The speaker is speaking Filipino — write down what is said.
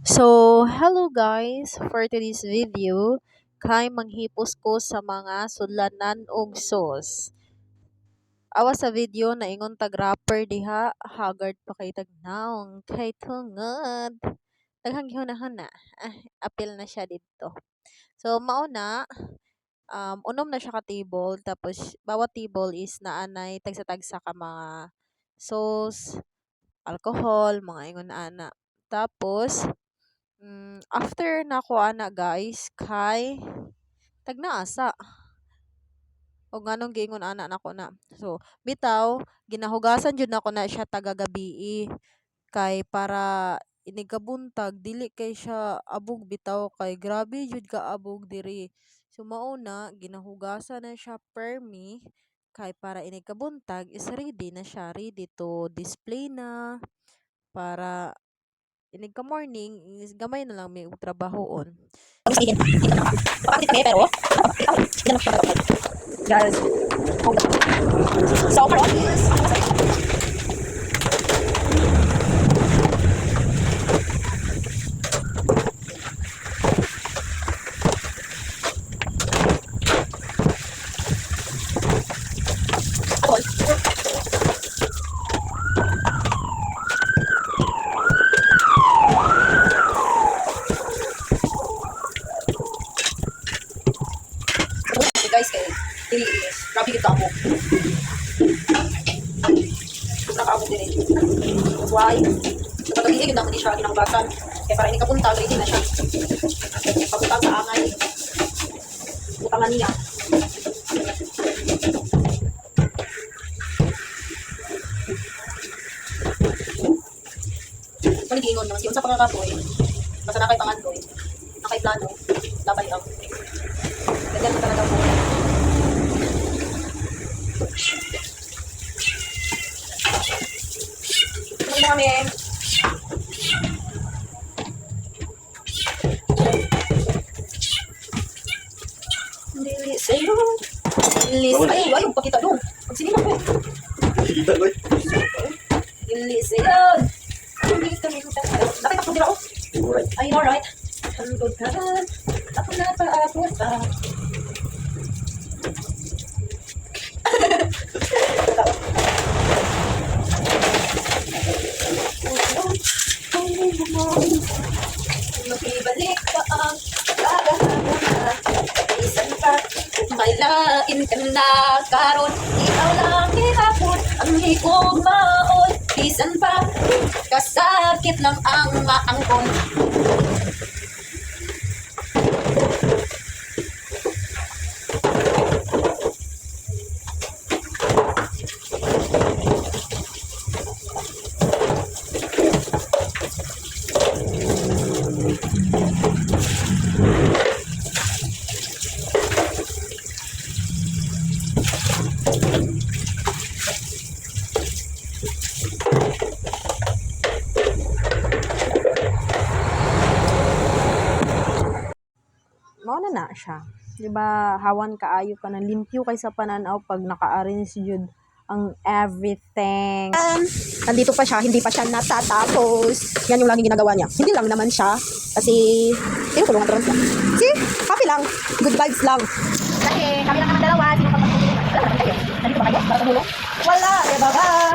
So, hello guys! For today's video, kay manghipos ko sa mga sudlanan og sauce. Awa sa video na ingon tag rapper diha, haggard pa kay tagnaong kay tungod. Daghang gihuna-huna. Apil na siya dito. So, mauna, unom na siya ka table, tapos bawat table is naanay tagsa-tagsa ka mga sauce, alcohol, mga ingon ana. Tapos, after nako ana guys, kay tagnaasa. O nganong giingon ana nako na. So, bitaw, ginahugasan jud nako na siya tagagabii. Kay para inigabuntag, dili kay siya abog bitaw. Kay grabe jud ka abog diri. So, mauna, ginahugasan na siya permi. Kay para inigabuntag, is ready na siya. Ready to display na. Para inig ka morning, is gamay na lang may trabahoon. Guys, so karon guys kay dili is grabe kita ako. Nakaabot din. Why? Kapag hindi naman siya ginahugasan. Kaya para hindi kapunta, ready na siya. Pagpunta sa angay. Utangan niya. Maligingon naman. Yung sa pangakapoy, basta nakay pangandoy, nakay plano, dapat lang. Ganyan mo talaga po. Ito na kami. Lilis. Ayun. Lilis. Ay, ayun. Pakita doon. Pagsinin ako. Lilis. Ayun. Nakita ko dila ako. Ayun, alright. Ang good ka rin. Ako na pa ako pa. Makibalik pa ang kagahapon na isan pa mailain ka na karon ikaw lang ihapon ang higugmaon isan pa kasakit lang ang maangkon. Mauna na siya. 'Di ba? Hawan kaayo ka na limpyo kay sa pananaw pag naka-arrange jud ang everything. Nandito pa siya, hindi pa siya natatapos. Yan yung laging ginagawa niya. Hindi lang naman siya. Kasi, tinutulungan ko rin siya. See? Happy lang. Good vibes lang. Kasi, kami lang naman dalawa. Sino pa magtutulungan? Nandito ba kayo? Para sa hulong? Wala. Bye-bye.